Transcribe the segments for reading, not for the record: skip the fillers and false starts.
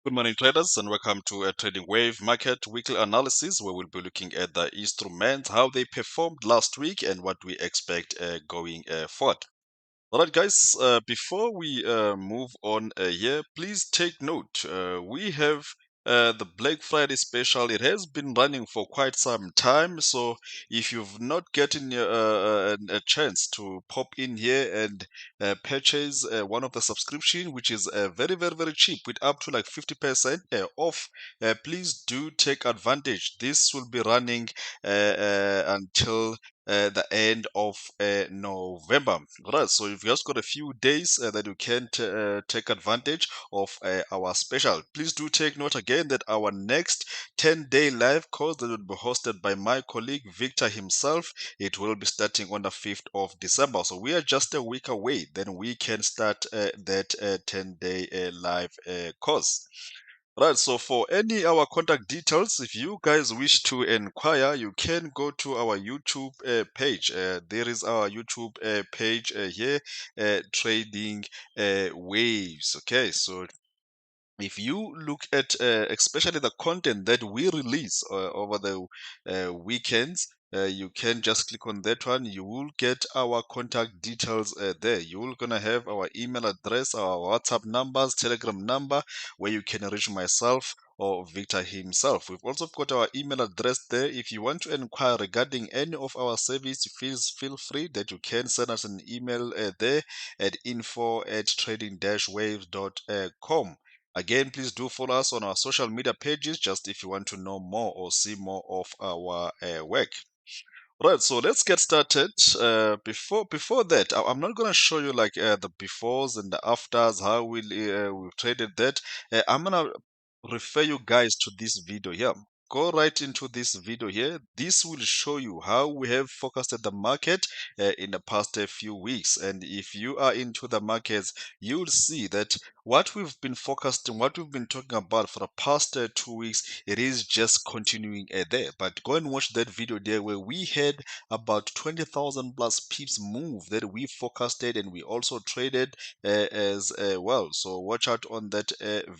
Good morning, traders, and welcome to a Trading Wave Market Weekly Analysis, where we'll be looking at the instruments, how they performed last week, and what we expect going forward. All right, guys, before we move on here, please take note. We have the Black Friday special. It has been running for quite some time. So if you've not gotten a chance to pop in here and purchase one of the subscription, which is very, very, very cheap with up to like 50% off, please do take advantage. This will be running until the end of November. Right, so you've just got a few days that you can take advantage of our special. Please do take note again that our next 10-day live course that will be hosted by my colleague Victor himself, it will be starting on the 5th of December. So we are just a week away, then we can start that 10-day live course. Right, so for any our contact details, if you guys wish to inquire, you can go to our YouTube page. There is our YouTube page here, Trading Waves. Okay, so if you look at especially the content that we release over the weekends, you can just click on that one. You will get our contact details there. You will gonna have our email address, our WhatsApp numbers, Telegram number, where you can reach myself or Victor himself. We've also got our email address there. If you want to inquire regarding any of our service, feel free that you can send us an email there at info@trading-waves.com. Again, please do follow us on our social media pages just if you want to know more or see more of our work. Right, so let's get started. Before that, I'm not gonna show you like the befores and the afters, how we've traded that. I'm gonna refer you guys to this video here. Go right into this video here. This will show you how we have forecasted the market in the past few weeks. And if you are into the markets, you'll see that what we've been forecasting, what we've been talking about for the past 2 weeks, it is just continuing there. But go and watch that video there where we had about 20,000 plus pips move that we forecasted and we also traded as well. So watch out on that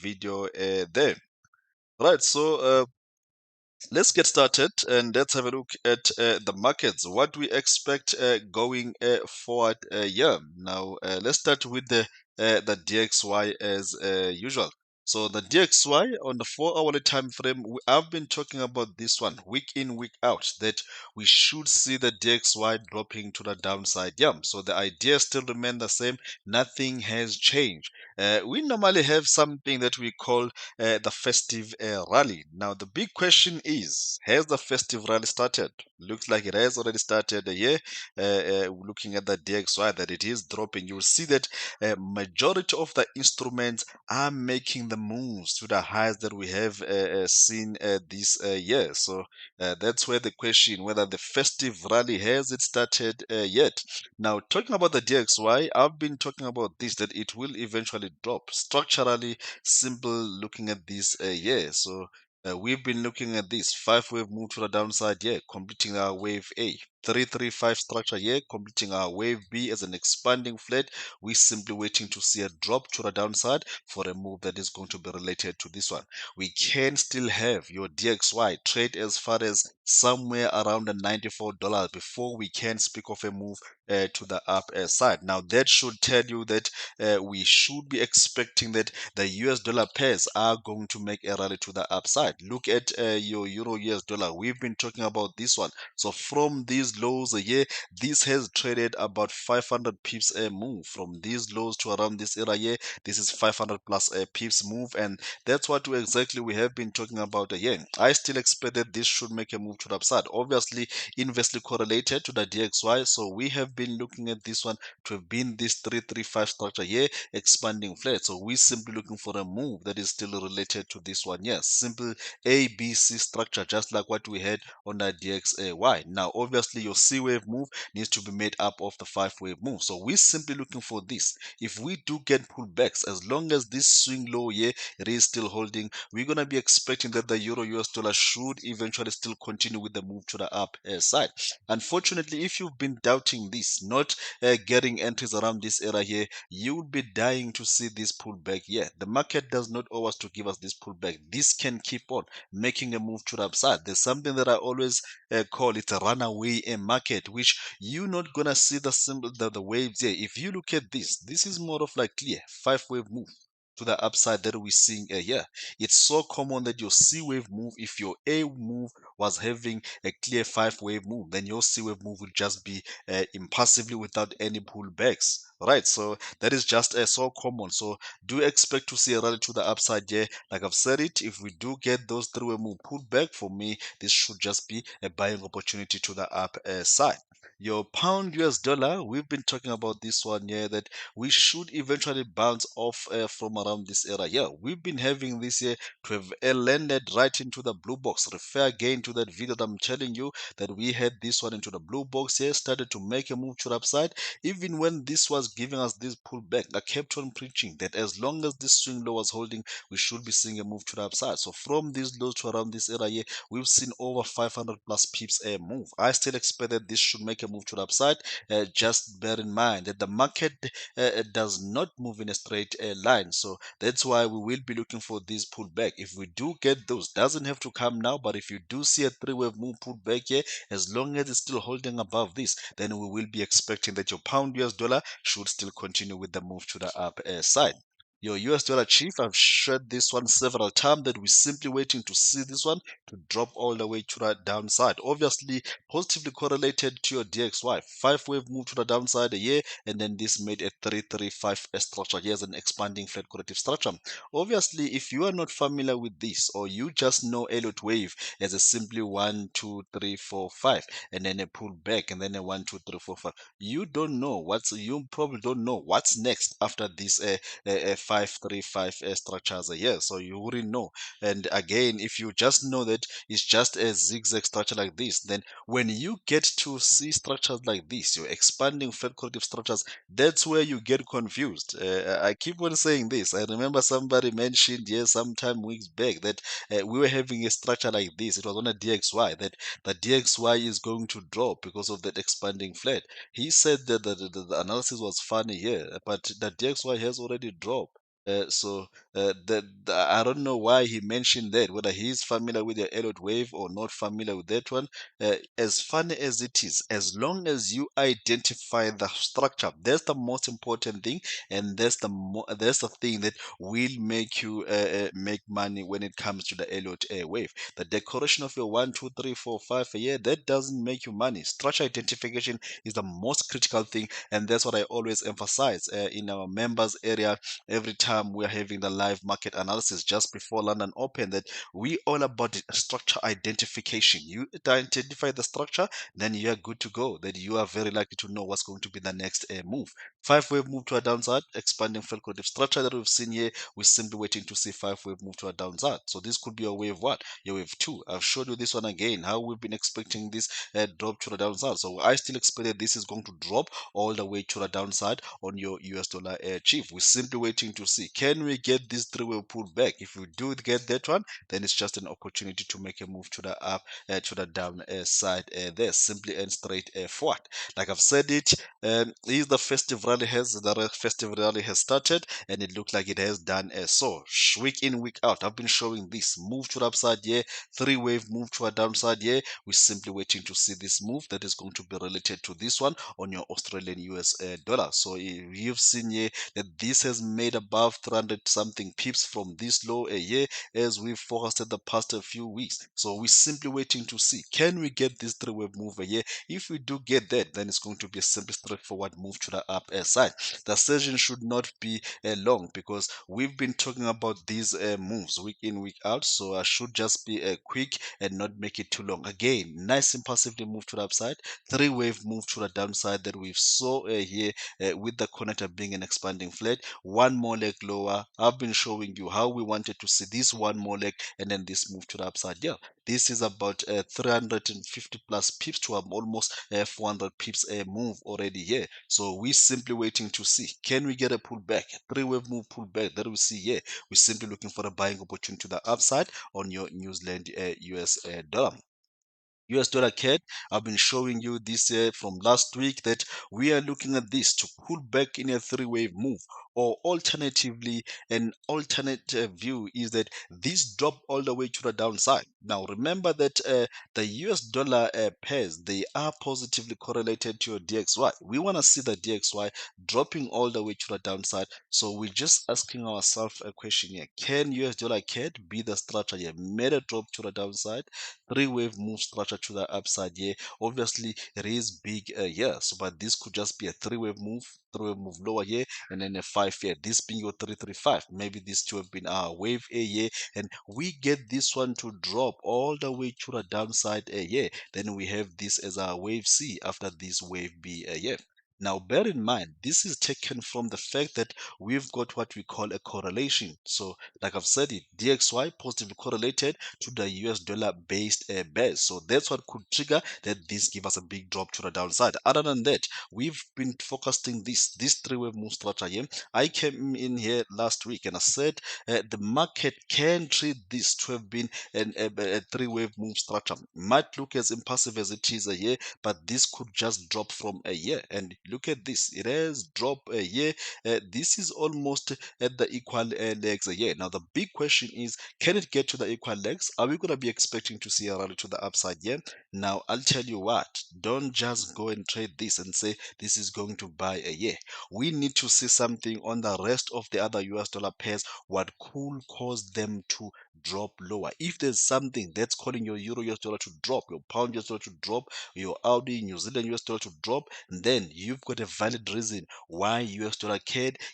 video there. Right, so let's get started and let's have a look at the markets. What we expect going forward. Yeah, now let's start with the DXY as usual. So the DXY on the 4-hourly time frame, I've been talking about this one week in, week out, that we should see the DXY dropping to the downside. Yeah, so the idea still remains the same. Nothing has changed. We normally have something that we call the festive rally. Now, the big question is, has the festive rally started? Looks like it has already started here. Looking at the DXY, that it is dropping, you'll see that majority of the instruments are making the moves to the highs that we have seen this year. So that's where the question, whether the festive rally has it started yet. Now, talking about the DXY, I've been talking about this, that it will eventually drop structurally. Simple looking at this year. So we've been looking at this 5-wave move to the downside here, completing our wave A. 335 structure here, completing our wave B as an expanding flat. We're simply waiting to see a drop to the downside for a move that is going to be related to this one. We can still have your DXY trade as far as somewhere around the $94 before we can speak of a move to the up side. Now that should tell you that we should be expecting that the US dollar pairs are going to make a rally to the upside. Look at your Euro US dollar. We've been talking about this one. So from these lows here, this has traded about 500 pips a move. From these lows to around this area here, this is 500 plus pips move, and that's what we have been talking about again. I still expect that this should make a move to the upside. Obviously, inversely correlated to the DXY. So we have been looking at this one to have been this 335 structure here, expanding flat. So we're simply looking for a move that is still related to this one. Yes, simple ABC structure, just like what we had on the DXY. Now, obviously, obviously your C wave move needs to be made up of the 5 wave move. So we're simply looking for this. If we do get pullbacks, as long as this swing low here, it is still holding, we're going to be expecting that the euro US dollar should eventually still continue with the move to the up side. Unfortunately, if you've been doubting this, not getting entries around this area here, you will be dying to see this pullback here. The market does not owe us to give us this pullback. This can keep on making a move to the upside. There's something that I always call it a runaway market, which you're not gonna see the symbol, the waves here. If you look at this is more of like clear 5 wave move to the upside that we're seeing here. It's so common that your C wave move, if your A move was having a clear 5 wave move, then your C wave move will just be impassively without any pullbacks. Right, so that is just so common. So do expect to see a rally to the upside here. Like I've said it, if we do get those 3 wave move pullback, for me, this should just be a buying opportunity to the up side. Your pound US dollar, we've been talking about this one here, that we should eventually bounce off from around this area. Yeah, we've been having this here to have landed right into the blue box. Refer again to that video that I'm telling you that we had this one into the blue box here, started to make a move to the upside. Even when this was giving us this pullback, I kept on preaching that as long as this swing low was holding, we should be seeing a move to the upside. So from these lows to around this area here, we've seen over 500 plus pips a move. I still expect that this should make a move to the upside. Just bear in mind that the market does not move in a straight line. So that's why we will be looking for this pullback. If we do get those, doesn't have to come now, but if you do see a 3 wave move pullback here, as long as it's still holding above this, then we will be expecting that your pound US dollar should still continue with the move to the up side. Your US dollar chief, I've shared this one several times that we're simply waiting to see this one to drop all the way to the downside. Obviously, positively correlated to your DXY. 5 wave move to the downside a year, and then this made a 335 structure. Here's an expanding flat corrective structure. Obviously, if you are not familiar with this, or you just know Elliott wave as a simply 1, 2, 3, 4, 5, and then a pull back, and then a 1, 2, 3, 4, 5, you probably don't know what's next after this 535 structures a year, so you wouldn't know. And again, if you just know that it's just a zigzag structure like this, then when you get to see structures like this, you're expanding flat corrective structures, that's where you get confused. I keep on saying this. I remember somebody mentioned here sometime weeks back that we were having a structure like this. It was on a DXY, that the DXY is going to drop because of that expanding flat. He said that the analysis was funny here, but the DXY has already dropped. I don't know why he mentioned that, whether he's familiar with the Elliott wave or not familiar with that one. As funny as it is, as long as you identify the structure, that's the most important thing, and that's the thing that will make you make money when it comes to the Elliott wave. The decoration of your 1, 2, 3, 4, 5 a year, that doesn't make you money. Structure identification is the most critical thing, and that's what I always emphasize in our members area every time we're having the live market analysis just before London Open, that we all about the structure identification. You identify the structure, then you are good to go. That you are very likely to know what's going to be the next move. 5 wave move to a downside, expanding flat corrective structure that we've seen here. We're simply waiting to see 5 wave move to a downside. So this could be a wave one, your wave two. I've showed you this one again, how we've been expecting this drop to the downside. So I still expect that this is going to drop all the way to the downside on your US dollar chief. We're simply waiting to see, can we get this 3 wave pullback? If we do get that one, then it's just an opportunity to make a move to the up, to the down side there, simply and straight forward. Like I've said it, is the festive rally has started, and it looks like it has done so. Week in, week out, I've been showing this move to the upside here, 3 wave move to a downside here. We're simply waiting to see this move that is going to be related to this one on your Australian US dollar. So you've seen here that this has made above 300 something pips from this low a year, as we've forecasted the past a few weeks. So we're simply waiting to see, can we get this 3 wave move a year? If we do get that, then it's going to be a simple straightforward move to the up side. The session should not be long, because we've been talking about these moves week in, week out. So I should just be quick and not make it too long. Again, nice impulsively move to the upside, 3 wave move to the downside that we've saw here with the connector being an expanding flat. One more leg lower. I've been showing you how we wanted to see this one more leg and then this move to the upside. Yeah, this is about 350 plus pips to almost 400 pips a move already here. So we're simply waiting to see, can we get a pullback, three-wave move pullback that we see here. We're simply looking for a buying opportunity to the upside on your New Zealand US dollar. US dollar CAD, I've been showing you this from last week that we are looking at this to pull back in a three-wave move, or alternatively, an alternate view is that this drop all the way to the downside. Now, remember that the US dollar pairs, they are positively correlated to your DXY. We want to see the DXY dropping all the way to the downside. So we're just asking ourselves a question here. Can US dollar CAD be the structure here? Made a drop to the downside, three-wave move structure to the upside here. Obviously, it is big here, so but this could just be a three-wave move lower here, and then a five here. This being your 335. Maybe these two have been our wave A here, and we get this one to drop all the way to the downside here. Then we have this as our wave C after this wave B here. Now, bear in mind, this is taken from the fact that we've got what we call a correlation. So, like I've said it, DXY positively correlated to the US dollar based base. So that's what could trigger that this give us a big drop to the downside. Other than that, we've been focusing this three-wave move strategy here. I came in here last week and I said the market can treat this to have been a three-wave move structure. Might look as impassive as it is a year, but this could just drop from a year. And look at this, it has dropped a year. This is almost at the equal legs a year. Now the big question is, can it get to the equal legs? Are we going to be expecting to see a rally to the upside here? Now, I'll tell you what, don't just go and trade this and say this is going to buy a year. We need to see something on the rest of the other US dollar pairs, what could cause them to drop lower. If there's something that's calling your euro US dollar to drop, your pound US dollar to drop, your Audi New Zealand US dollar to drop, then you've got a valid reason why US dollar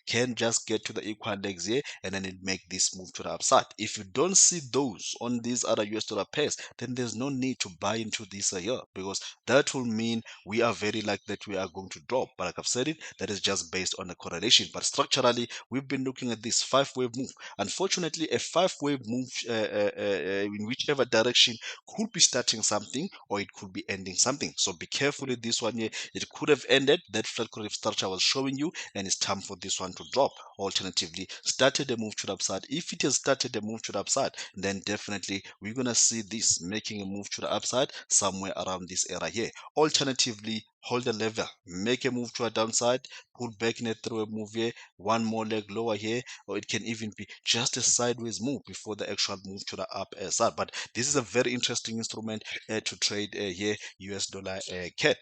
can just get to the equal legs here and then it make this move to the upside. If you don't see those on these other US dollar pairs, then there's no need to buy into this here, because that will mean we are very likely that we are going to drop. But like I've said it, that is just based on the correlation. But structurally, we've been looking at this five-wave move. Unfortunately, a five-wave move in whichever direction could be starting something or it could be ending something. So be careful with this one here. It could have ended that flat curve structure I was showing you, and it's time for this one to drop. Alternatively, started a move to the upside. If it has started a move to the upside, then definitely we're gonna see this making a move to the upside somewhere around this area here. Alternatively, hold a level, make a move to a downside, pull back in a three-way move here, one more leg lower here, or it can even be just a sideways move before the actual move to the up side. But this is a very interesting instrument to trade here, US dollar CAD.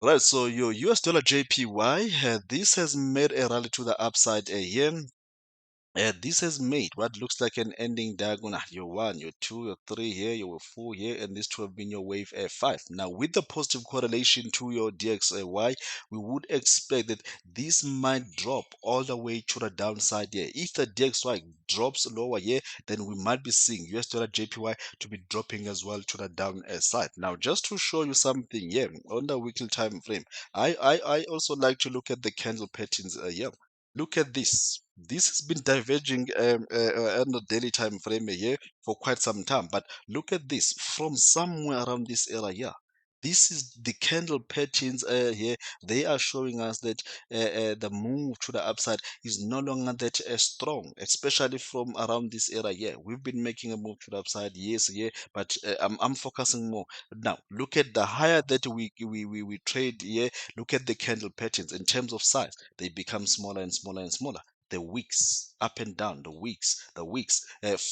Right, so your US dollar JPY, this has made a rally to the upside here. This has made what looks like an ending diagonal. Your one, your two, your three here, your four here, and this to have been your wave F5. Now, with the positive correlation to your DXY, we would expect that this might drop all the way to the downside here. If the DXY drops lower here, then we might be seeing US dollar JPY to be dropping as well to the downside. Now, just to show you something here on the weekly time frame, I also like to look at the candle patterns here. Look at this. This has been diverging on the daily time frame here for quite some time. But look at this from somewhere around this area here. This is the candle patterns here. They are showing us that the move to the upside is no longer that strong, especially from around this area here. We've been making a move to the upside, yes, yeah, but I'm focusing more now. Look at the higher that we trade here. Look at the candle patterns in terms of size. They become smaller and smaller and smaller. The wicks up and down, the wicks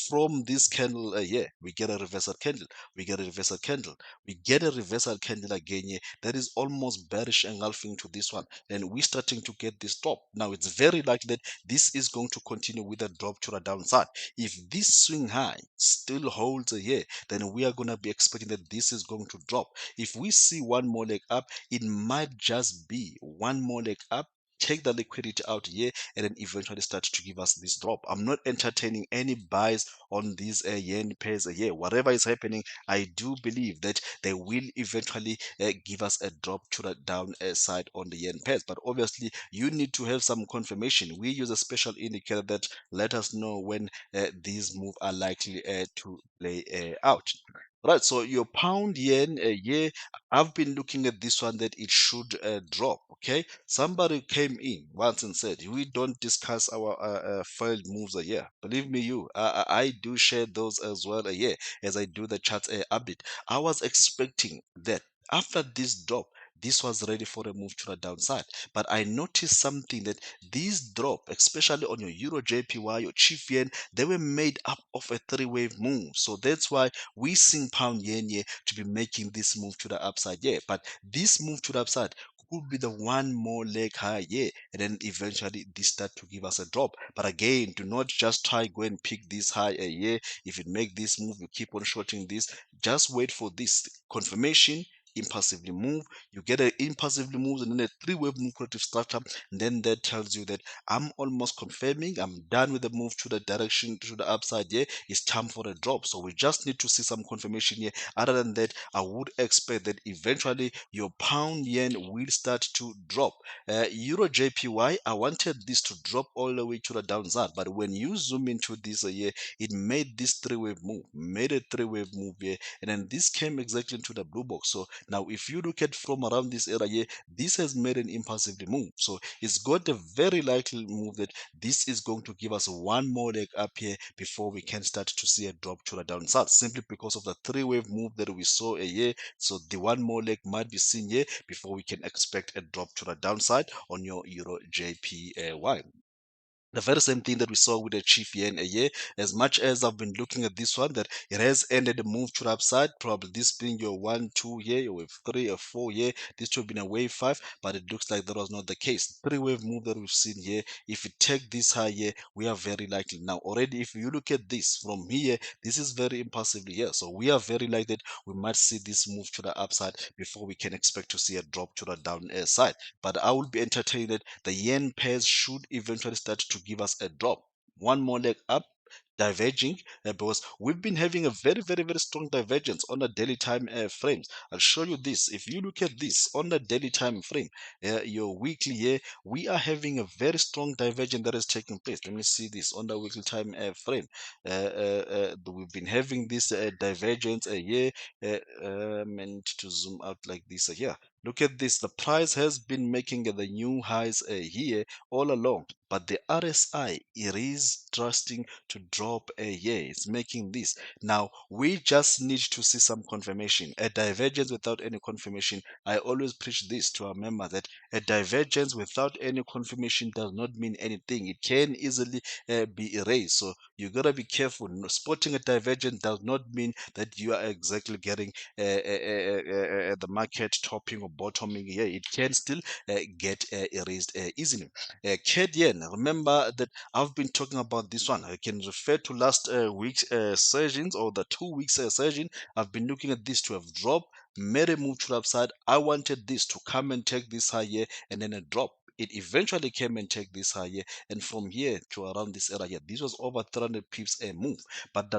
from this candle here, we get a reversal candle, we get a reversal candle, we get a reversal candle again here. That is almost bearish engulfing to this one, and we're starting to get this drop. Now it's very likely that this is going to continue with a drop to the downside. If this swing high still holds here, then we are going to be expecting that this is going to drop. If we see one more leg up, it might just be one more leg up take the liquidity out here and then eventually start to give us this drop. I'm not entertaining any buys on these yen pairs here. Whatever is happening, I do believe that they will eventually give us a drop to the down side on the yen pairs. But obviously, you need to have some confirmation. We use a special indicator that let us know when these moves are likely to play out. Right, so your pound yen, yeah, I've been looking at this one that it should drop. Okay, somebody came in once and said we don't discuss our failed moves a year. Believe me, I do share those as well a year as I do the chart update. I was expecting that after this drop, this was ready for a move to the downside. But I noticed something that these drop, especially on your Euro JPY, your Chief Yen, they were made up of a three-wave move. So that's why we seen pound yen here to be making this move to the upside. Yeah, but this move to the upside could be the one more leg high, yeah, and then eventually this start to give us a drop. But again, do not just try go and pick this high a year. If it make this move, you keep on shorting this. Just wait for this confirmation. Impulsively move, you get an impulsively move and then a three-wave move corrective structure, and then that tells you that I'm almost confirming I'm done with the move to the direction to the upside. Yeah, it's time for a drop. So we just need to see some confirmation here. Other than that, I would expect that eventually your pound yen will start to drop. Euro JPY, I wanted this to drop all the way to the downside, but when you zoom into this here, it made this three-wave move, made a three-wave move here, and then this came exactly into the blue box. So now if you look at from around this area here, this has made an impulsively move. So it's got a very likely move that this is going to give us one more leg up here before we can start to see a drop to the downside, simply because of the three-wave move that we saw a year. So the one more leg might be seen here before we can expect a drop to the downside on your Euro JPY. The very same thing that we saw with the Chief Yen a year. As much as I've been looking at this one, that it has ended a move to the upside, probably this being your 1, 2 year, your wave 3 or 4 year, this should have been a wave 5, but it looks like that was not the case. Three-wave move that we've seen here, if we take this high here, we are very likely. Now, already, if you look at this from here, this is very impulsively here. So we are very likely that we might see this move to the upside before we can expect to see a drop to the down side. But I will be entertained that the yen pairs should eventually start to give us a drop. One more leg up, diverging, because we've been having a very strong divergence on the daily time frames. I'll show you this. If you look at this on the daily time frame, your weekly here, we are having a very strong divergence that is taking place. Let me see this on the weekly time frame. We've been having this divergence here. Meant to zoom out like this here. Look at this. The price has been making the new highs here all along, but the RSI, it is trusting to drop a year. It's making this. Now, we just need to see some confirmation. A divergence without any confirmation. I always preach this to our members that a divergence without any confirmation does not mean anything. It can easily be erased. So you gotta be careful. Spotting a divergence does not mean that you are exactly getting the market topping or bottoming here. It can still get erased easily. CAD yen, remember that I've been talking about this one. I can refer to last week's sessions or the 2 weeks session. I've been looking at this to have dropped, made a move to the upside. I wanted this to come and take this higher and then a drop. It eventually came and take this higher, and from here to around this area, this was over 300 pips a move. But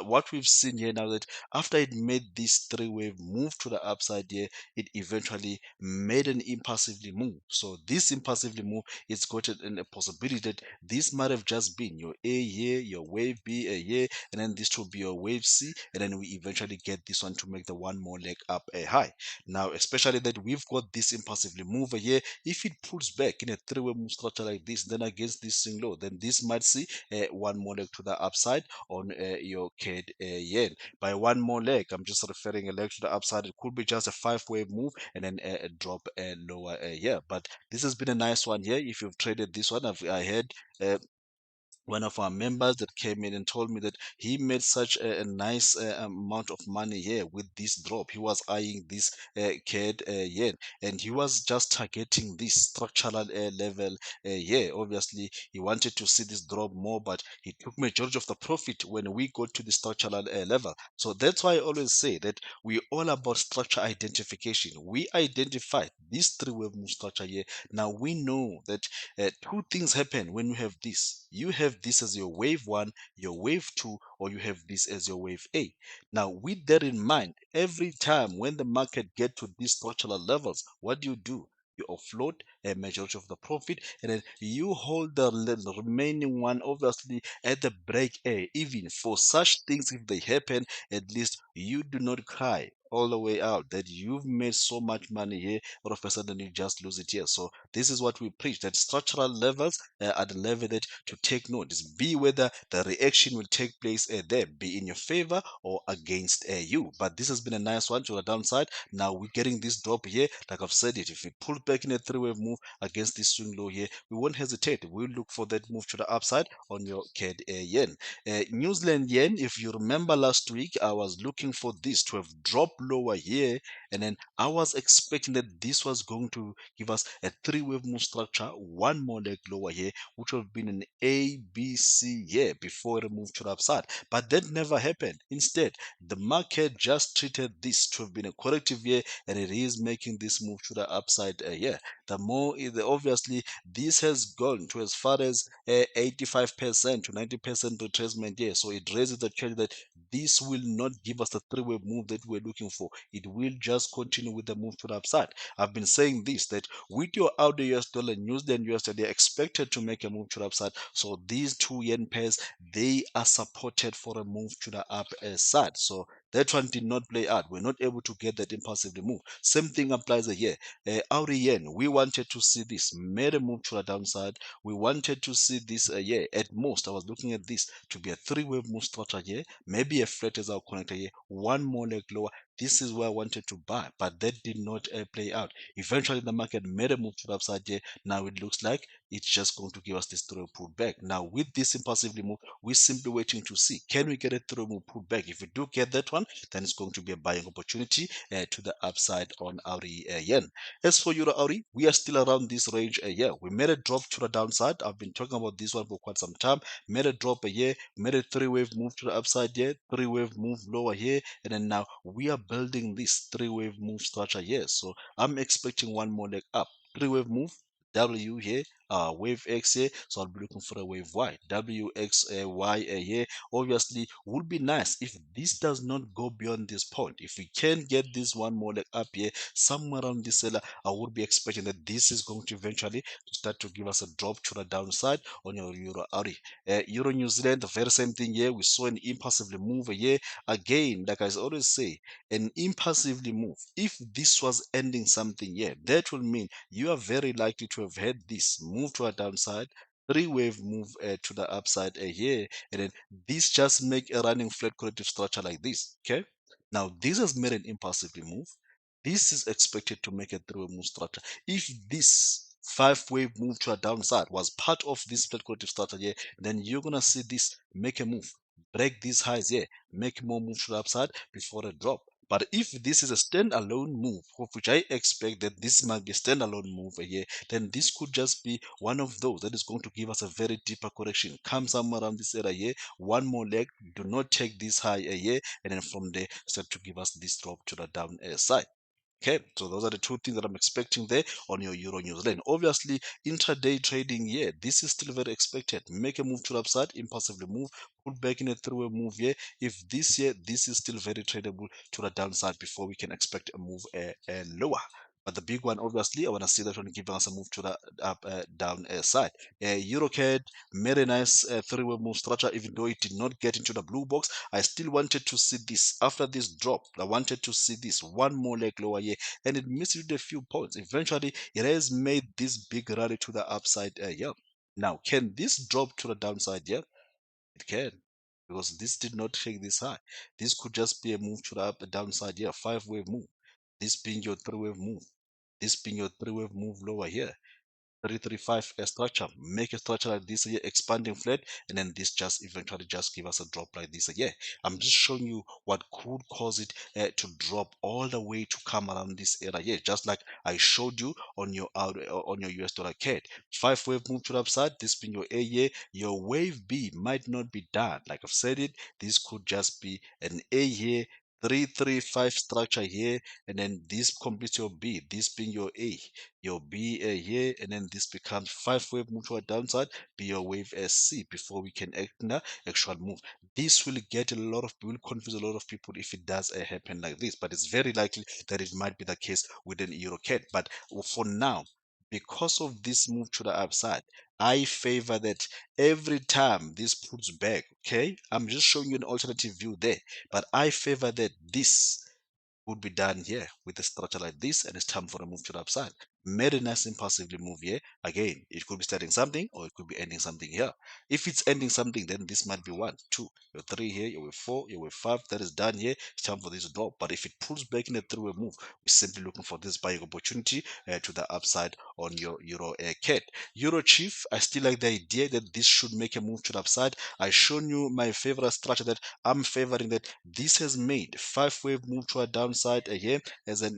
what we've seen here now that after it made this three-wave move to the upside here, it eventually made an impulsively move. So this impulsively move, it's got a possibility that this might have just been your A here, your wave B a here, and then this will be your wave C, and then we eventually get this one to make the one more leg up a high. Now, especially that we've got this impulsively move here, if it pulls back in a three-way move structure like this, then against this swing low, then this might see one more leg to the upside on your CAD yen. By one more leg, I'm just referring a leg to the upside. It could be just a five-wave move and then a drop lower here. But this has been a nice one here. If you've traded this one, I heard one of our members that came in and told me that he made such a nice amount of money here with this drop. He was eyeing this CAD yen, and he was just targeting this structural level here. Obviously, he wanted to see this drop more, but he took majority of the profit when we got to the structural level. So that's why I always say that we all about structure identification. We identified this three-wave move structure here. Now we know that two things happen when you have this. You have this as your wave one, your wave two, or you have this as your wave A. Now, with that in mind, every time when the market get to these structural levels, what do? You offload a majority of the profit, and then you hold the remaining one, obviously, at the break A. Even for such things, if they happen, at least you do not cry all the way out that you've made so much money here, all of a sudden you just lose it here. So this is what we preach, that structural levels are the level that to take note is be whether the reaction will take place there, be in your favor or against you. But this has been a nice one to the downside. Now we're getting this drop here. Like I've said it, if we pull back in a three-wave move against this swing low here, we won't hesitate. We'll look for that move to the upside on your CAD yen. New Zealand yen, if you remember last week, I was looking for this to have dropped lower here, and then I was expecting that this was going to give us a three-wave move structure, one more leg lower here, which would have been an A, B, C here before it moved to the upside. But that never happened. Instead, the market just treated this to have been a corrective year, and it is making this move to the upside here. The more is obviously this has gone to as far as 85% to 90% retracement here. So it raises the chance that this will not give us the three-way move that we're looking for. It will just continue with the move to the upside. I've been saying this, that with your out the US dollar, New Zealand US dollar, they're expected to make a move to the upside. So these two yen pairs, they are supported for a move to the upside. So that one did not play out. We're not able to get that impulsively move. Same thing applies here. Audi yen, we wanted to see this, made a move to the downside. We wanted to see this yeah, at most. I was looking at this to be a three-wave move structure here, maybe a flat as our connector here, one more leg lower. This is where I wanted to buy, but that did not play out. Eventually, the market made a move to the upside here. Now it looks like it's just going to give us this throw pullback. Now, with this impulsively move, we're simply waiting to see, can we get a throw move pullback? If we do get that one, then it's going to be a buying opportunity to the upside on Audi yen. As for Euro Audi, we are still around this range a year. We made a drop to the downside. I've been talking about this one for quite some time. Made a drop a year, made a three-wave move to the upside here, three-wave move lower here, and then now we are building this three-wave move structure here. So I'm expecting one more leg up. Three-wave move, W here, wave X here, so I'll be looking for a wave Y. W, X, Y here. Obviously, would be nice if this does not go beyond this point. If we can get this one more leg up here, somewhere around this seller, I would be expecting that this is going to eventually start to give us a drop to the downside on your Euro Audi. Euro New Zealand, the very same thing here. We saw an impulsively move here. Again, like I always say, an impulsively move. If this was ending something here, that will mean you are very likely to have had this move to a downside, three-wave move to the upside here, and then this just make a running flat corrective structure like this. Okay. Now this has made an impulsively move. This is expected to make a three-way move structure. If this five-wave move to a downside was part of this flat corrective structure here, then you're gonna see this make a move, break these highs here, make more move to the upside before a drop. But if this is a standalone move, of which I expect that this might be a standalone move here, then this could just be one of those that is going to give us a very deeper correction. Come somewhere around this area here, one more leg, do not take this high here, and then from there start to give us this drop to the down side. Okay, so those are the two things that I'm expecting there on your Euro New Zealand. Obviously, intraday trading, yeah, this is still very expected. Make a move to the upside, impulsively move, put back in a three-way move here. If this year, this is still very tradable to the downside before we can expect a move lower. But the big one, obviously, I want to see that one giving us a move to the up, down side. EuroCAD made a nice three-way move structure, even though it did not get into the blue box. I still wanted to see this after this drop. I wanted to see this one more leg lower here, and it missed with a few points. Eventually, it has made this big rally to the upside here. Now, can this drop to the downside here? It can, because this did not take this high. This could just be a move to the downside here, five-wave move. This being your three-wave move. This being your three-wave move lower here. 335 a structure, make a structure like this here, expanding flat, and then this just eventually just give us a drop like this here. I'm just showing you what could cause it to drop all the way to come around this area here, just like I showed you on your on your US dollar CAD. 5 wave move to the upside, this being your A here, your wave B might not be done. Like I've said it, this could just be an A here, 335 structure here, and then this completes your B, this being your A, your B here, and then this becomes 5 wave move to a downside, be your wave as C before we can act in the actual move. This will get a lot of will confuse a lot of people if it does happen like this, but it's very likely that it might be the case with an EuroCAD. But for now, because of this move to the upside, I favor that every time this puts back, okay, I'm just showing you an alternative view there, but I favor that this would be done here with a structure like this, and it's time for a move to the upside. Made a nice impulsively move here. Again, it could be starting something or it could be ending something here. If it's ending something, then this might be one, two, your three here, your wave four, your wave five. That is done here. It's time for this to drop. But if it pulls back in a three-way move, we're simply looking for this buying opportunity to the upside on your Euro CAD. Euro Chief, I still like the idea that this should make a move to the upside. I shown you my favorite structure that I'm favoring, that this has made 5 wave move to a downside here as a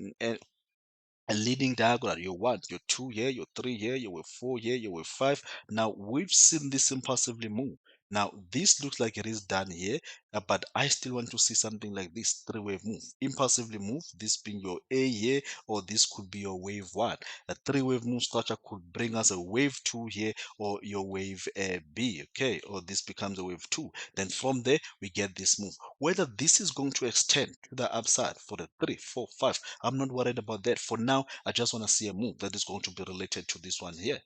leading diagonal. Your one, your two here, your three here, your wave four here, your wave five. Now we've seen this impulsively move. Now this looks like it is done here, but I still want to see something like this three-wave move, impulsively move. This being your A here, or this could be your wave one. A three-wave move structure could bring us a wave two here, or your wave B, okay, or this becomes a wave two. Then from there we get this move. Whether this is going to extend to the upside for the 3, 4, 5, I'm not worried about that. For now, I just want to see a move that is going to be related to this one here.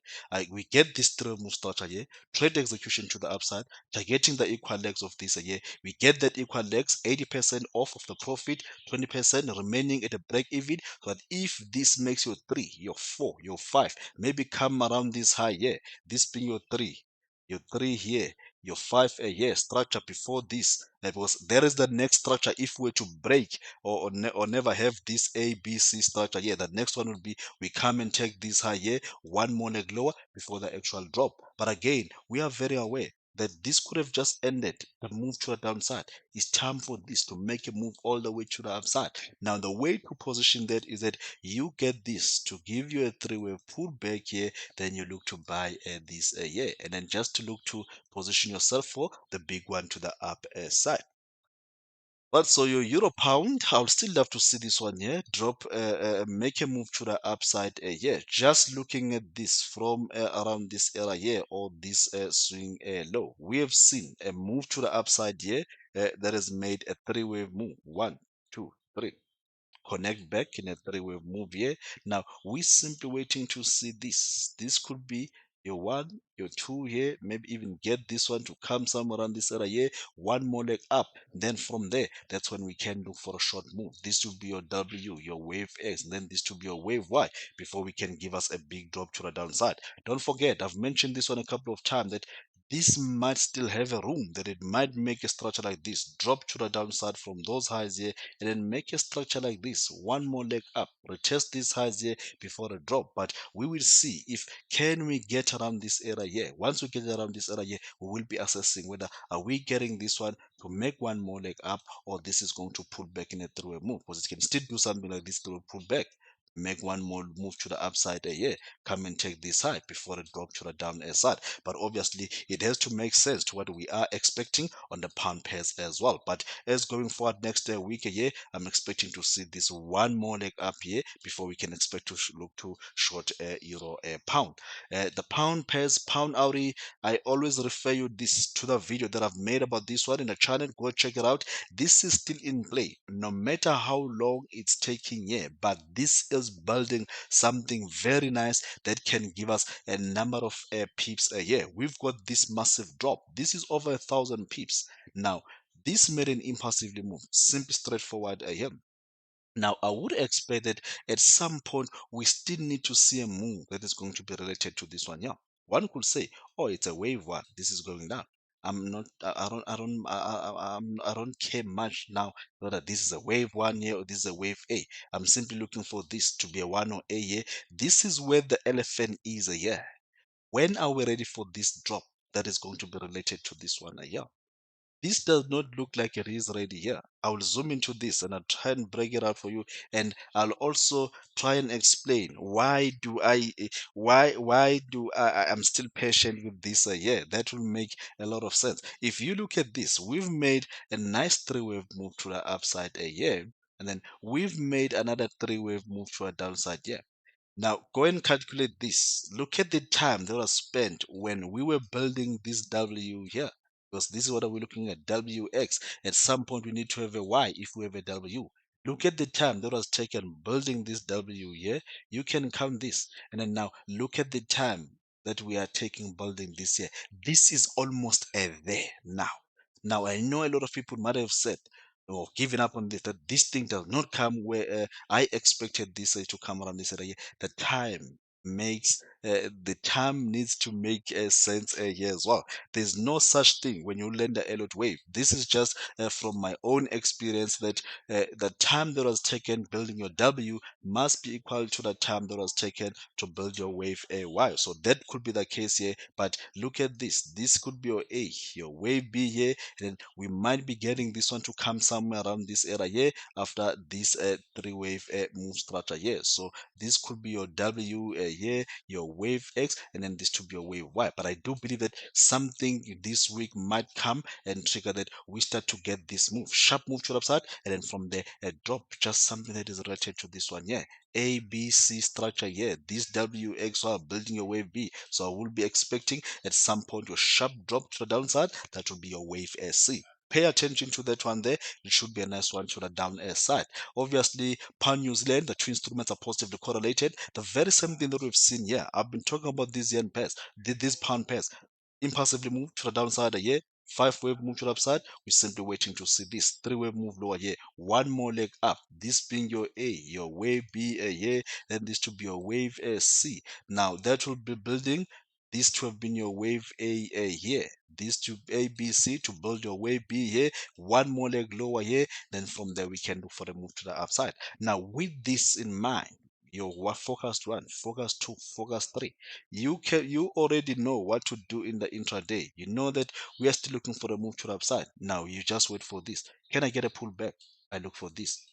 We get this three move structure here, trade execution to the upside, targeting the equal legs of this here. We get that equal legs, 80% off of the profit, 20% remaining at a break even. So that if this makes your 3, your 4, your 5, maybe come around this high here, this being your 3 here, your 5 here, structure before this, because there is the next structure. If we were to break or never have this A B C structure here, the next one will be we come and take this high here, one more leg lower before the actual drop. But again, we are very aware that this could have just ended the move to the downside. It's time for this to make a move all the way to the upside. Now the way to position that is that you get this to give you a three-way pullback here, then you look to buy this here, and then just to look to position yourself for the big one to the up side. But so your euro pound, I would still love to see this one here drop, make a move to the upside here. Just looking at this from around this area here, or this swing low, we have seen a move to the upside here that has made a three-wave move. One, two, three. Connect back in a three-wave move here. Now we're simply waiting to see this. This could be your one, your two here, maybe even get this one to come somewhere around this area here, one more leg up. Then from there, that's when we can look for a short move. This will be your W, your wave X, and then this will be your wave Y before we can give us a big drop to the downside. Don't forget, I've mentioned this one a couple of times, that this might still have a room, that it might make a structure like this, drop to the downside from those highs here, and then make a structure like this, one more leg up, retest these highs here before a drop. But we will see if can we get around this area here. Once we get around this area here, we will be assessing whether are we getting this one to make one more leg up, or this is going to pull back in a three-way move, because it can still do something like this to pull back, make one more move to the upside here, come and take this high before it drop to the down side. But obviously it has to make sense to what we are expecting on the pound pairs as well. But as going forward next week here, I'm expecting to see this one more leg up here before we can expect to look to short euro pound. The pound pairs, pound Audi, I always refer you this to the video that I've made about this one in the channel. Go check it out. This is still in play, no matter how long it's taking here, but this is building something very nice that can give us a number of pips a year. We've got this massive drop. This is over 1,000 pips. Now, this made an impulsively move, simple, straightforward here. Now, I would expect that at some point we still need to see a move that is going to be related to this one. Yeah, one could say, oh, it's a wave one. This is going down. I'm not. I don't. I don't. I don't care much now whether this is a wave one here or this is a wave A. I'm simply looking for this to be a one or A here. This is where the elephant is a year. When are we ready for this drop that is going to be related to this one a year? This does not look like it is ready here. I will zoom into this and I'll try and break it out for you, and I'll also try and explain why do I'm still patient with this here. That will make a lot of sense. If you look at this, we've made a nice three-wave move to the upside here, and then we've made another three-wave move to a downside here. Now, go and calculate this. Look at the time that was spent when we were building this W here. Because this is what we're looking at, WX. At some point, we need to have a Y if we have a W. Look at the time that was taken building this W here. You can count this. And then now, look at the time that we are taking building this here. This is almost a there now. Now, I know a lot of people might have said, or given up on this, that this thing does not come where I expected this to come around this area. The time makes the time needs to make sense here as well. There's no such thing when you learn the Elliott wave. This is just from my own experience that the time that was taken building your W must be equal to the time that was taken to build your wave AY. So that could be the case here. But look at this. This could be your A, your wave B here, and then we might be getting this one to come somewhere around this area here after this three-wave move structure here. So this could be your W here, your wave X, and then this to be your wave Y. But I do believe that something this week might come and trigger that we start to get this move, sharp move to the upside, and then from there a drop, just something that is related to this one here. A, B, C structure here. This W, X, Y building your wave B. So I will be expecting at some point your sharp drop to the downside. That will be your wave SC. Pay attention to that one there. It should be a nice one to the down air side. Obviously, pound New Zealand, the two instruments are positively correlated. The very same thing that we've seen here. I've been talking about these yen pairs, these pound pairs. Impulsively move to the downside here. Five-wave move to the upside. We're simply waiting to see this three-wave move lower here. One more leg up. This being your A, your wave B a here. Then this to be your wave A C. Now that will be building. This to have been your wave A here. This to A B C to build your wave B here. One more leg lower here. Then from there we can look for the move to the upside. Now with this in mind, your focus one, focus two, focus three, you already know what to do in the intraday. You know that we are still looking for a move to the upside. Now you just wait for this. Can I get a pullback? I look for this.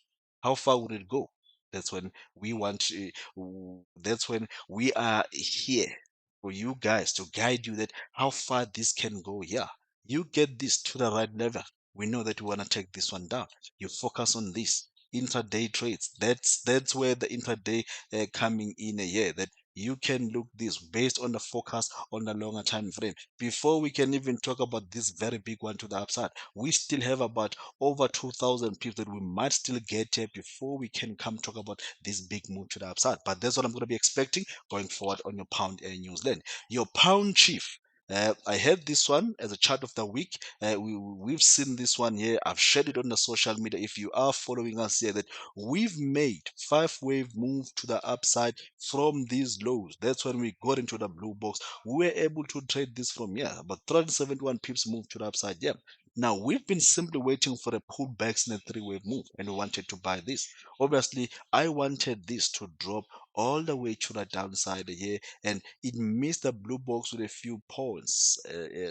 How far would it go? That's when we want. That's when we are here for you guys to guide you that how far this can go. Yeah, you get this to the right level. We know that we want to take this one down. You focus on this intraday trades. That's where the intraday coming in a year that you can look this based on the forecast on the longer time frame. Before we can even talk about this very big one to the upside, we still have about over 2,000 pips that we might still get here before we can come talk about this big move to the upside. But that's what I'm going to be expecting going forward on your pound New Zealand. Your pound chief. I have this one as a chart of the week. We've seen this one here. I've shared it on the social media. If you are following us here, that we've made five-wave move to the upside from these lows. That's when we got into the blue box. We were able to trade this from here, about 371 pips move to the upside. Yeah. Now we've been simply waiting for a pullback in a three-wave move, and we wanted to buy this. Obviously, I wanted this to drop all the way to the downside here, and it missed the blue box with a few points.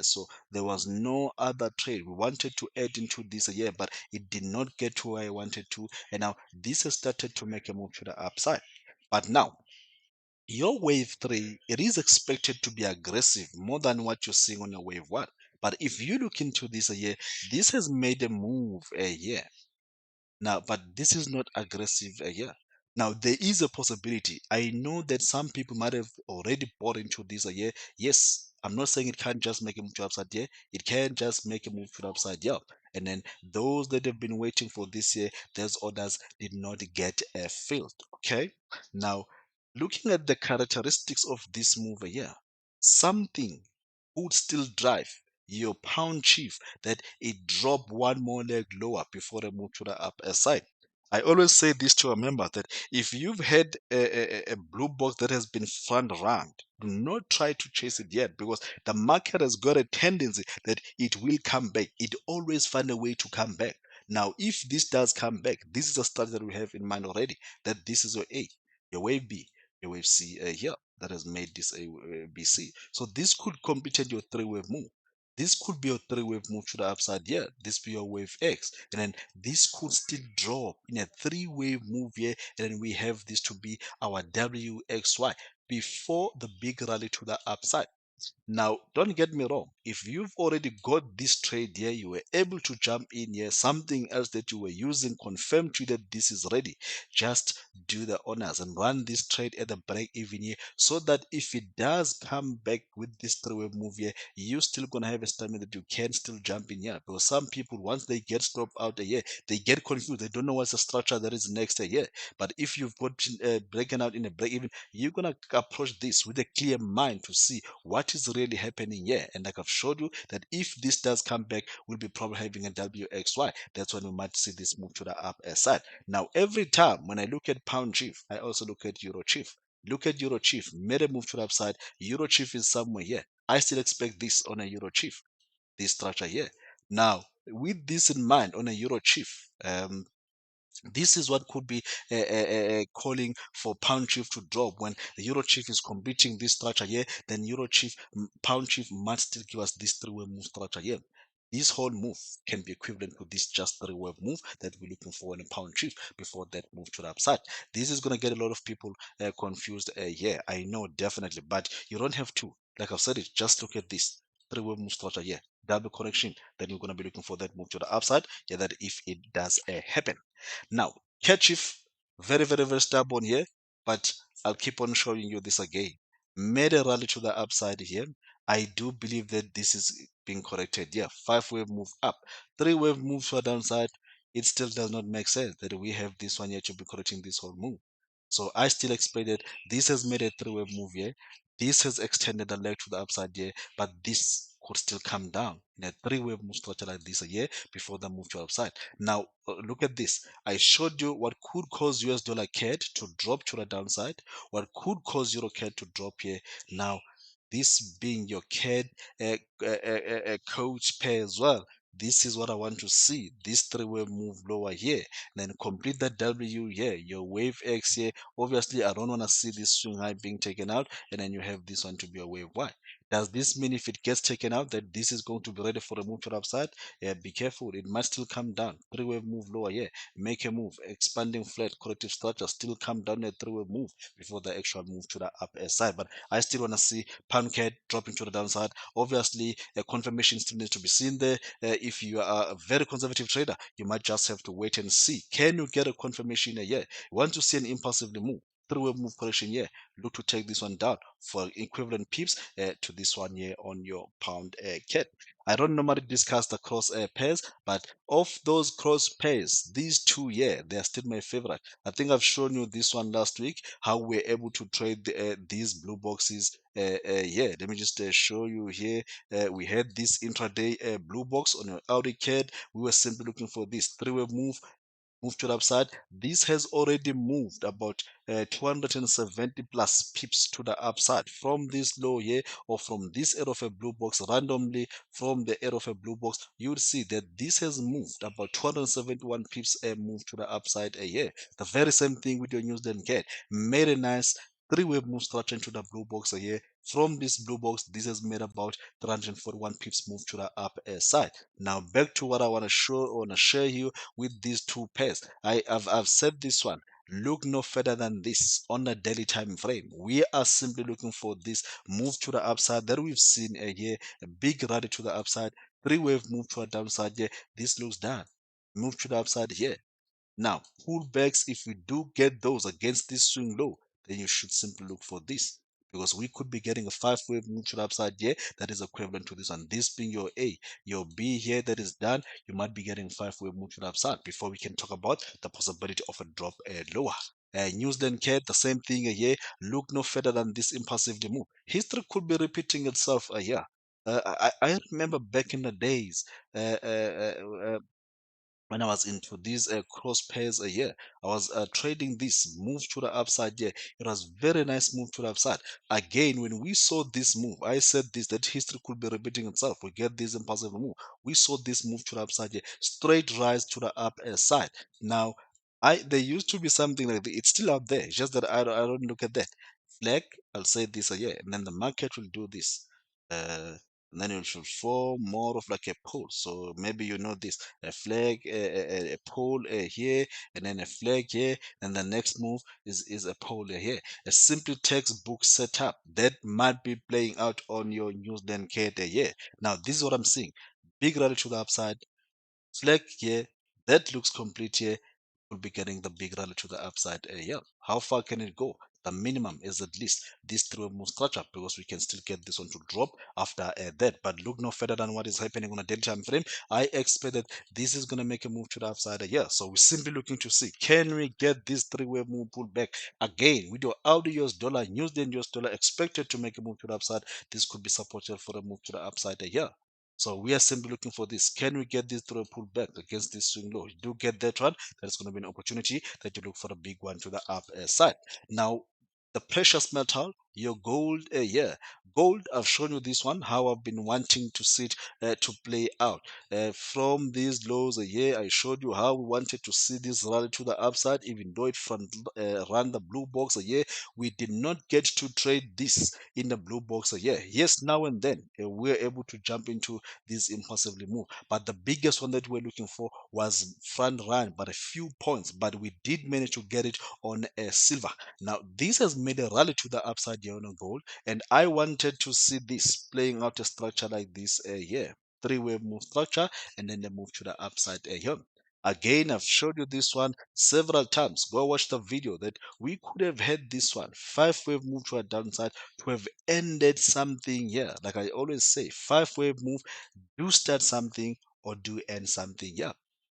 So there was no other trade. We wanted to add into this here, but it did not get to where I wanted to, and now this has started to make a move to the upside. But now your wave 3, it is expected to be aggressive more than what you're seeing on your wave 1. But if you look into this here, this has made a move here. Now, but this is not aggressive here. Now, there is a possibility. I know that some people might have already bought into this here. Yes, I'm not saying it can't just make a move to upside here. It can just make a move to the upside here. And then those that have been waiting for this year, those orders did not get filled. Okay. Now, looking at the characteristics of this move here, something would still drive your pound chief that it drop one more leg lower before a move to the upper side. I always say this to our members that if you've had a blue box that has been front run, do not try to chase it yet because the market has got a tendency that it will come back. It always find a way to come back. Now, if this does come back, this is a strategy that we have in mind already. That this is your A, your wave B, your wave C here that has made this a BC. So this could complete your three-wave move. This could be a three-wave move to the upside here. This be your wave X, and then this could still drop in a three-wave move here, and then we have this to be our WXY before the big rally to the upside. Now, don't get me wrong. If you've already got this trade here, you were able to jump in here, something else that you were using confirmed to you that this is ready. Just do the honors and run this trade at the break even here so that if it does come back with this three-way move here, you're still going to have a stamina that you can still jump in here. Because some people, once they get stopped out here, they get confused. They don't know what's the structure that is next here. But if you've got breaking out in a break even, you're going to approach this with a clear mind to see what is really happening here. And like I've showed you that if this does come back, we'll be probably having a WXY. That's when we might see this move to the up side. Now, every time when I look at pound chief, I also look at euro chief. Look at euro chief, made a move to the upside. Euro chief is somewhere here. I still expect this on a euro chief, this structure here. Now, with this in mind on a euro chief, this is what could be calling for pound chief to drop when the euro chief is competing this structure here. Then euro chief, pound chief must still give us this three-way move structure here. This whole move can be equivalent to this just three-way move that we're looking for in a pound chief before that move to the upside. This is going to get a lot of people confused here. I know definitely, but you don't have to. Like I've said it, just look at this three-way move structure here. Double correction. Then you're going to be looking for that move to the upside. Yeah, that if it does happen. Now, Kerchief, very, very, very stubborn here, but I'll keep on showing you this again. Made a rally to the upside here. I do believe that this is being corrected. Yeah, five-wave move up, three-wave move to the downside. It still does not make sense that we have this one here to be correcting this whole move. So I still expect that this has made a three-wave move here. This has extended the leg to the upside here, but this could still come down in a three-wave move structure like this here before the move to the upside. Now, look at this. I showed you what could cause US dollar CAD to drop to the downside, what could cause Euro CAD to drop here. Now, this being your CAD coach pair as well. This is what I want to see. This three-way move lower here. Then complete that W here, your wave X here. Obviously, I don't want to see this swing high being taken out, and then you have this one to be a wave Y. Does this mean if it gets taken out that this is going to be ready for a move to the upside? Yeah, be careful. It might still come down. Three-way move lower here. Make a move. Expanding flat corrective structure. Still come down a three-way move before the actual move to the upper side. But I still want to see pound CAD dropping to the downside. Obviously, a confirmation still needs to be seen there. If you are a very conservative trader, you might just have to wait and see. Can you get a confirmation here? You want to see an impulsively move? Three-way move correction here. Look to take this one down for equivalent pips to this one here on your pound CAD. I don't normally discuss the cross pairs, but of those cross pairs, these two here, they are still my favorite. I think I've shown you this one last week, how we're able to trade these blue boxes. Yeah, let me just show you here. We had this intraday blue box on your Audi CAD. We were simply looking for this three-way move to the upside. This has already moved about 270 plus pips to the upside from this low here or from this area of a blue box randomly from the area of a blue box. You would see that this has moved about 271 pips and move to the upside here. The very same thing with your news then get made a nice three-way move structure into the blue box here. From this blue box, this has made about 341 pips move to the upper side. Now back to what I want to show or want to share you with these two pairs. I've said this one. Look no further than this on a daily time frame. We are simply looking for this move to the upside that we've seen here, a big rally to the upside, three-wave move to the downside here. This looks done. Move to the upside here. Now, pullbacks, if we do get those against this swing low, then you should simply look for this because we could be getting a five-wave move to the upside here that is equivalent to this one. This being your A, your B here that is done, you might be getting five-wave move to the upside before we can talk about the possibility of a drop lower. New Zealand CAD, the same thing here. Look no further than this impulsively move. History could be repeating itself here. I remember back in the days, when I was into these cross pairs a year. I was trading this move to the upside here. It was very nice move to the upside. Again, when we saw this move, I said this that history could be repeating itself. We get this impulsive move. We saw this move to the upside here, straight rise to the up side. Now, there used to be something like this. It's still out there. It's just that I don't look at that flag. I'll say this a year, and then the market will do this. And then it should form more of like a pole. So maybe you know this a flag, a pole here, and then a flag here, and the next move is a pole here. A simple textbook setup that might be playing out on your Newsland K here. Now, this is what I'm seeing. Big rally to the upside, flag here, that looks complete here, will be getting the big rally to the upside. Yeah, how far can it go? The minimum is at least this three move structure because we can still get this one to drop after that. But look no further than what is happening on a daily time frame. I expect that this is going to make a move to the upside. Yeah, so we're simply looking to see can we get this three-way move pull back again with your Audi US dollar, New Zealand US dollar expected to make a move to the upside. This could be supported for a move to the upside. Yeah. So we are simply looking for this. Can we get this through a pullback against this swing low? You do get that one. That's going to be an opportunity that you look for a big one to the up side. Now, the precious metal, your gold, yeah, gold. I've shown you this one. How I've been wanting to see it to play out from these lows a year. I showed you how we wanted to see this rally to the upside, even though it ran the blue box a year. We did not get to trade this in the blue box a year. Yes, now and then we're able to jump into this impulsively move. But the biggest one that we're looking for was front run, but a few points. But we did manage to get it on a silver. Now, this has made a rally to the upside here on a gold, and I wanted to see this playing out a structure like this here. Three-way move structure, and then the move to the upside here. Again, I've showed you this one several times. Go watch the video that we could have had this one five-wave move to a downside to have ended something here. Like I always say, five-wave move, do start something or do end something. Yeah.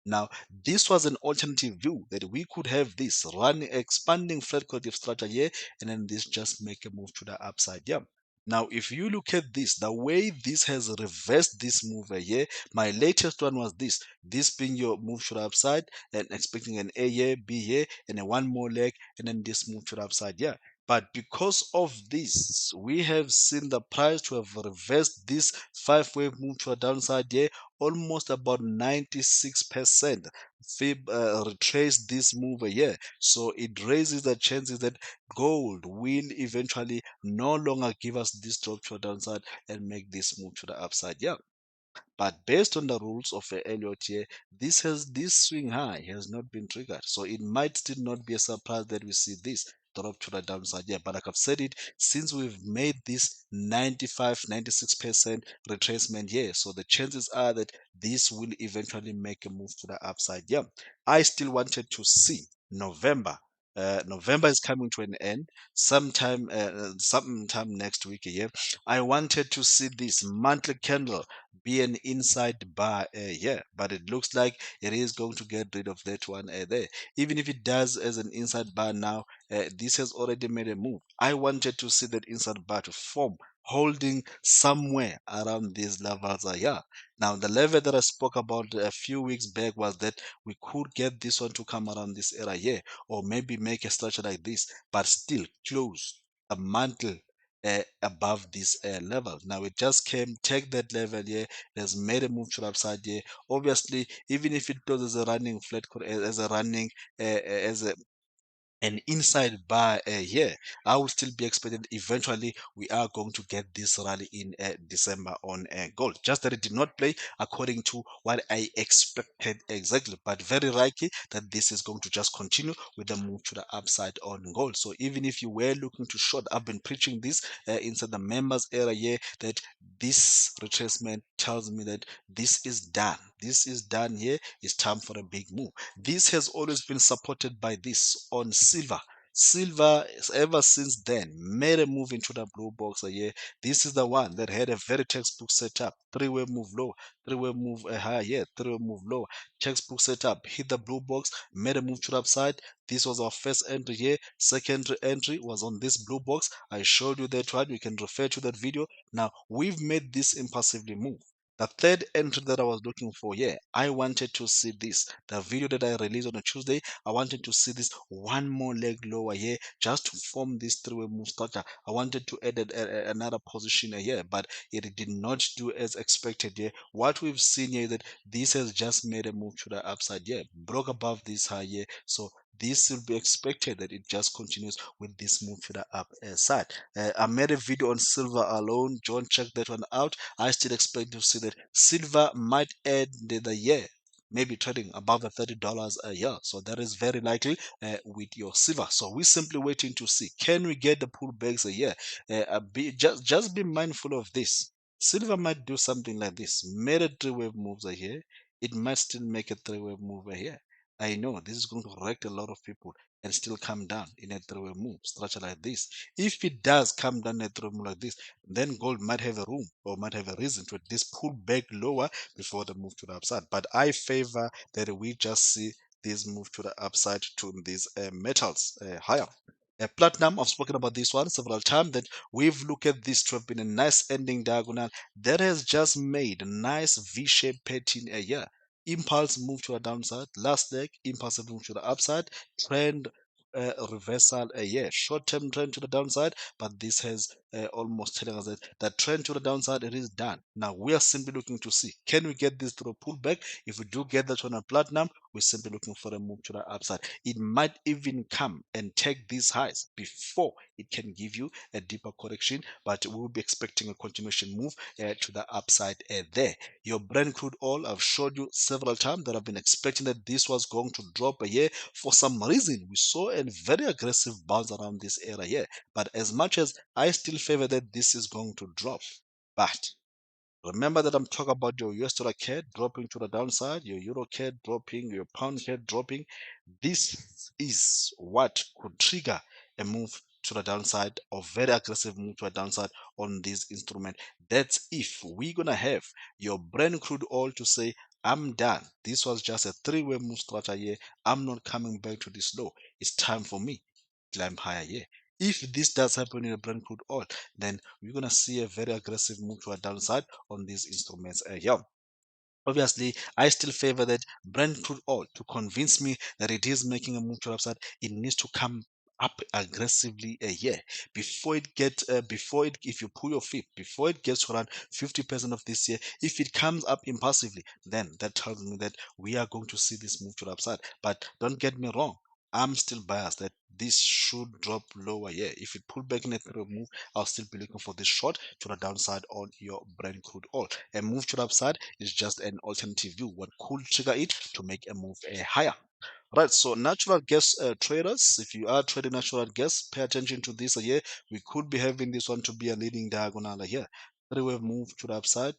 Now, this was an alternative view that we could have this running, expanding flat collective structure here, and then this just make a move to the upside. Yeah. Now, if you look at this, the way this has reversed this move here, my latest one was this being your move to the upside and expecting an A here, B here, and then one more leg, and then this move to the upside. Yeah. But because of this, we have seen the price to have reversed this five-wave move to a downside here, almost about 96% Fib retrace this move here. So it raises the chances that gold will eventually no longer give us this drop to a downside and make this move to the upside. Yeah. But based on the rules of Elliott here, this swing high has not been triggered. So it might still not be a surprise that we see this drop to the downside. Yeah, but like I've said it, since we've made this 95-96% retracement here, so the chances are that this will eventually make a move to the upside. Yeah. I still wanted to see November. November is coming to an end sometime next week. Yeah, I wanted to see this monthly candle be an inside bar here, but it looks like it is going to get rid of that one there. Even if it does as an inside bar now, this has already made a move. I wanted to see that inside bar to form holding somewhere around these levels here. Now, the level that I spoke about a few weeks back was that we could get this one to come around this area here, or maybe make a structure like this, but still close a mantle above this level. Now it just came, take that level here, it has made a move to the upside here. Obviously, even if it goes as a running as a running, as a an inside bar here, I will still be expecting eventually we are going to get this rally in December on gold. Just that it did not play according to what I expected exactly, but very likely that this is going to just continue with the move to the upside on gold. So even if you were looking to short, I've been preaching this inside the members area here that this retracement tells me that this is done. This is done here. It's time for a big move. This has always been supported by this on silver. Silver, ever since then, made a move into the blue box a year. This is the one that had a very textbook setup. Three-way move low, three-way move high, yeah, three-way move low. Textbook setup, hit the blue box, made a move to the upside. This was our first entry here. Second entry was on this blue box. I showed you that one. You can refer to that video. Now, we've made this impulsively move. The third entry that I was looking for here, I wanted to see this. The video that I released on a Tuesday, I wanted to see this one more leg lower here just to form this three-way move structure. I wanted to add another position here, but it did not do as expected here. What we've seen here is that this has just made a move to the upside here, broke above this high here. So this will be expected that it just continues with this move to the upside. I made a video on silver alone. John, check that one out. I still expect to see that silver might end the year maybe trading above the $30 a year. So that is very likely with your silver. So we're simply waiting to see, can we get the pullbacks a year? Just be mindful of this. Silver might do something like this. Made a three-wave moves a year. It might still make a three-wave move a year. I know this is going to wreck a lot of people and still come down in a three-way move structure like this. If it does come down in a three-way move like this, then gold might have a room or might have a reason to this pull back lower before the move to the upside. But I favor that we just see this move to the upside to these metals higher. Platinum, I've spoken about this one several times that we've looked at this to have been a nice ending diagonal that has just made a nice V-shaped pattern a year. Impulse move to the downside, last leg, impulsive move to the upside, trend reversal a year. Short term trend to the downside, but this has almost telling us that the trend to the downside it is done. Now we are simply looking to see, can we get this through a pullback? If we do get that on a platinum, we're simply looking for a move to the upside. It might even come and take these highs before it can give you a deeper correction, but we will be expecting a continuation move to the upside there. Your Brent crude oil, I've showed you several times that I've been expecting that this was going to drop a year. For some reason, we saw a very aggressive bounce around this area here. But as much as I still favor that this is going to drop, but remember that I'm talking about your US dollar CAD dropping to the downside, your Euro CAD dropping, your Pound CAD dropping. This is what could trigger a move to the downside or very aggressive move to the downside on this instrument. That's if we're gonna have your Brent crude oil to say, I'm done. This was just a three-way move structure here. I'm not coming back to this low. It's time for me to climb higher here. If this does happen in a Brent crude oil, then we're gonna see a very aggressive move to a downside on these instruments here. Obviously, I still favor that Brent crude oil to convince me that it is making a move to the upside. It needs to come up aggressively a year before it get before it if you pull your feet before it gets to around 50% of this year. If it comes up impulsively, then that tells me that we are going to see this move to the upside. But don't get me wrong, I'm still biased that this should drop lower. Yeah, if it pull back in a third move, I'll still be looking for this short to the downside on your Brent crude oil. A move to the upside is just an alternative view. What could trigger it to make a move higher? Right, so natural gas traders, if you are trading natural gas, pay attention to this here. We could be having this one to be a leading diagonal here. Three-wave move to the upside,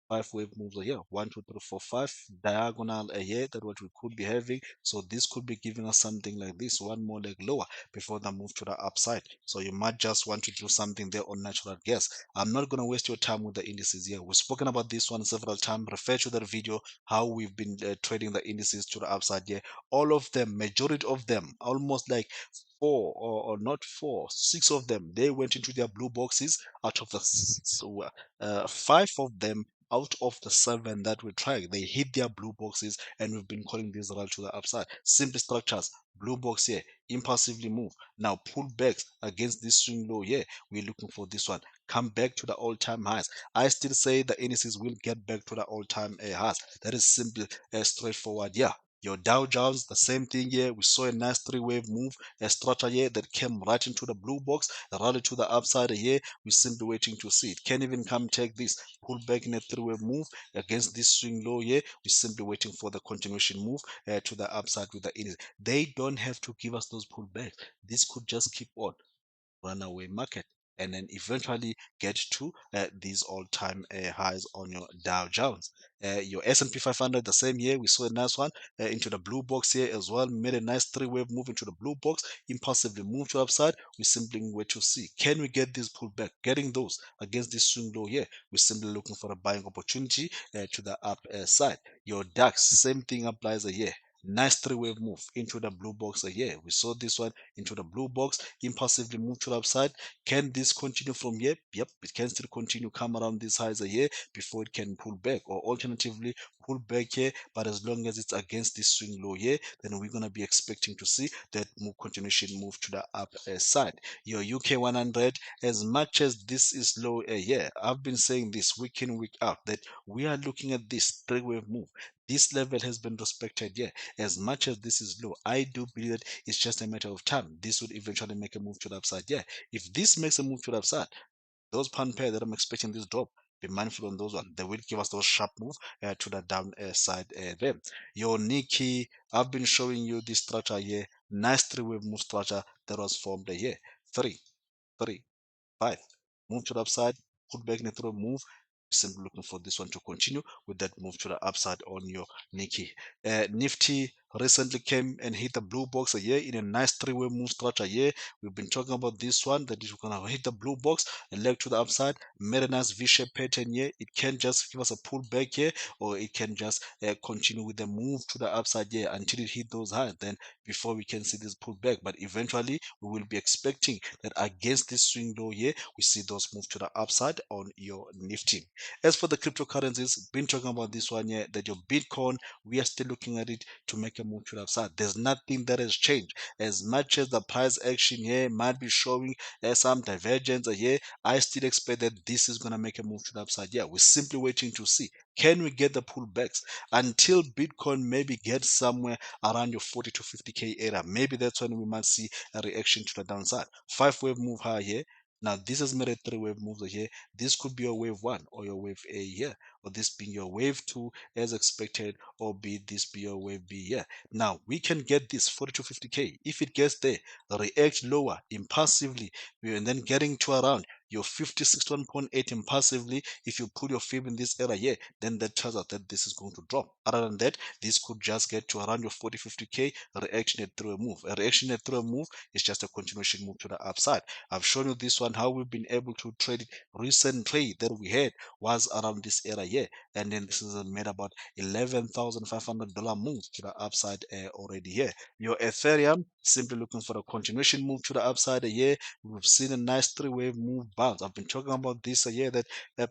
five-wave moves a year. 1, 2, 3, 4, 5 diagonal a year. That what we could be having. So this could be giving us something like this, one more leg lower before the move to the upside. So you might just want to do something there on natural gas. I'm not going to waste your time with the indices here. We've spoken about this one several times. Refer to that video how we've been trading the indices to the upside here. All of them, majority of them, almost like four or not four, six of them, they went into their blue boxes out of the five of them out of the seven that we tried, they hit their blue boxes, and we've been calling this rally to the upside. Simple structures, blue box here, impulsively move. Now pull back against this swing low here. We're looking for this one. Come back to the all-time highs. I still say the indices will get back to the all-time highs. That is simple, straightforward. Yeah. Your Dow Jones, the same thing here. We saw a nice three-wave move, a structure here that came right into the blue box, a rally to the upside here. We're simply waiting to see it. Can even come take this, pull back in a three-way move against this swing low here. We're simply waiting for the continuation move to the upside with the index. They don't have to give us those pullbacks. This could just keep on runaway market and then eventually get to these all-time highs on your Dow Jones. Your S&P 500 the same year we saw a nice one into the blue box here as well, made a nice three-wave move into the blue box, impulsively moved to the upside. We simply wait to see, can we get this pullback? Getting those against this swing low here, we're simply looking for a buying opportunity to the upside. Your DAX, same thing applies here. Nice three-wave move into the blue box here. We saw this one into the blue box, impulsively move to the upside. Can this continue from here? Yep, it can still continue, come around these highs here before it can pull back, or alternatively pull back here. But as long as it's against this swing low here, then we're gonna be expecting to see that move continuation move to the up side. Your UK 100, as much as this is low here, I've been saying this week in week out that we are looking at this three-wave move. This level has been respected, yeah. As much as this is low, I do believe that it's just a matter of time. This would eventually make a move to the upside, yeah. If this makes a move to the upside, those pound pair that I'm expecting this drop, be mindful on those one. They will give us those sharp move to the down side there. Your Nikki, I've been showing you this structure here. Nice three-wave move structure that was formed here. Three, three, five. Move to the upside, put back in a throw move. Simply looking for this one to continue with that move to the upside on your Nikki. Nifty recently came and hit the blue box here in a nice three-way move structure here. We've been talking about this one that is going to hit the blue box, a leg to the upside, made a nice V-shaped pattern here. It can just give us a pull back here, or it can just continue with the move to the upside here until it hit those highs. Then before we can see this pullback, but eventually we will be expecting that against this swing low here, we see those move to the upside on your Nifty. As for the cryptocurrencies, been talking about this one here, that your Bitcoin, we are still looking at it to make a move to the upside. There's nothing that has changed. As much as the price action here might be showing some divergence here, I still expect that this is going to make a move to the upside. Yeah, we're simply waiting to see, can we get the pullbacks until Bitcoin maybe gets somewhere around your 40 to 50k area. Maybe that's when we might see a reaction to the downside. Five-wave move high here. Now this has made a three-wave move here. This could be your wave one or your wave A here, or this being your wave two as expected, or be this be your wave B here. Now we can get this 40 to 50k. If it gets there, react lower impulsively, and then getting to around your 5061.8 impulsively. If you put your fib in this area here, then that tells us that this is going to drop. Other than that, this could just get to around your 40 50k reaction through a move. A reaction through a move is just a continuation move to the upside. I've shown you this one, how we've been able to trade it. Recent trade that we had was around this area here, and then this is made about $11,500 move to the upside already here. Your Ethereum simply looking for a continuation move to the upside here. We've seen a nice three-wave move bounce. I've been talking about this here, that uh,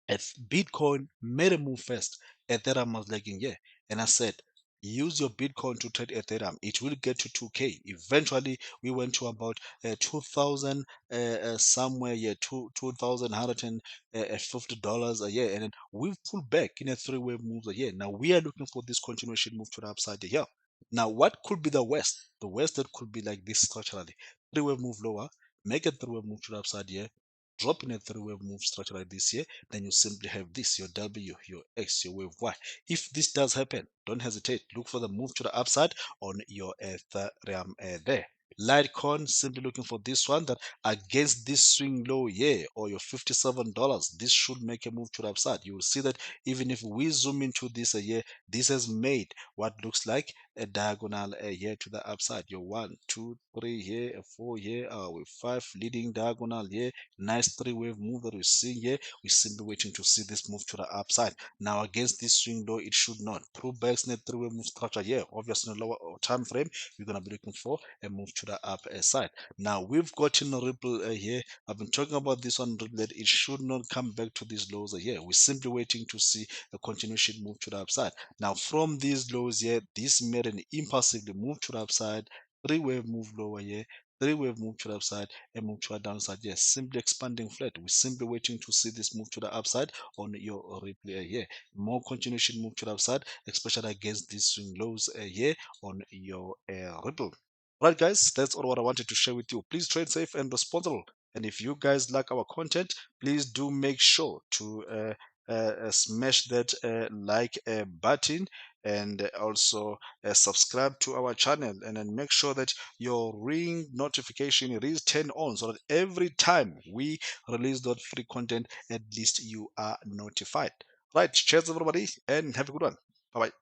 if Bitcoin made a move first, Ethereum was lagging, yeah. And I said, use your Bitcoin to trade Ethereum. It will get to 2K. Eventually, we went to about 2,000 somewhere, yeah, $2,150 a year. And then we've pulled back in a three-wave move a year. Now we are looking for this continuation move to the upside here. Now, what could be the worst? The worst that could be like this structurally. Three-wave move lower, make a three-wave move to the upside here, drop in a three-wave move structure like this here, then you simply have this, your W, your X, your wave Y. If this does happen, don't hesitate. Look for the move to the upside on your Ethereum there. Litecoin, simply looking for this one, that against this swing low here, or your $57, this should make a move to the upside. You will see that even if we zoom into this here, this has made what looks like a diagonal here to the upside. Your 1, 2, 3 here, a 4 here, with 5 leading diagonal here. Nice three-wave move that we're seeing here. We're simply waiting to see this move to the upside. Now against this swing low, it should not. Pullbacks in a three-wave move structure here. Obviously, in a lower time frame, we're gonna be looking for a move to the up side. Now we've gotten a ripple here. I've been talking about this one that it should not come back to these lows here. We're simply waiting to see a continuation move to the upside. Now from these lows here, this made an impulsively move to the upside. Three-wave move lower here. Three-wave move to the upside and move to a downside. Yes, simply expanding flat. We're simply waiting to see this move to the upside on your replay here. More continuation move to the upside, especially against these swing lows here on your ripple. Right, guys, that's all what I wanted to share with you. Please trade safe and responsible. And if you guys like our content, please do make sure to smash that like button, and also subscribe to our channel, and then make sure that your ring notification is turned on, so that every time we release that free content, at least you are notified. Right, cheers everybody, and have a good one. Bye bye.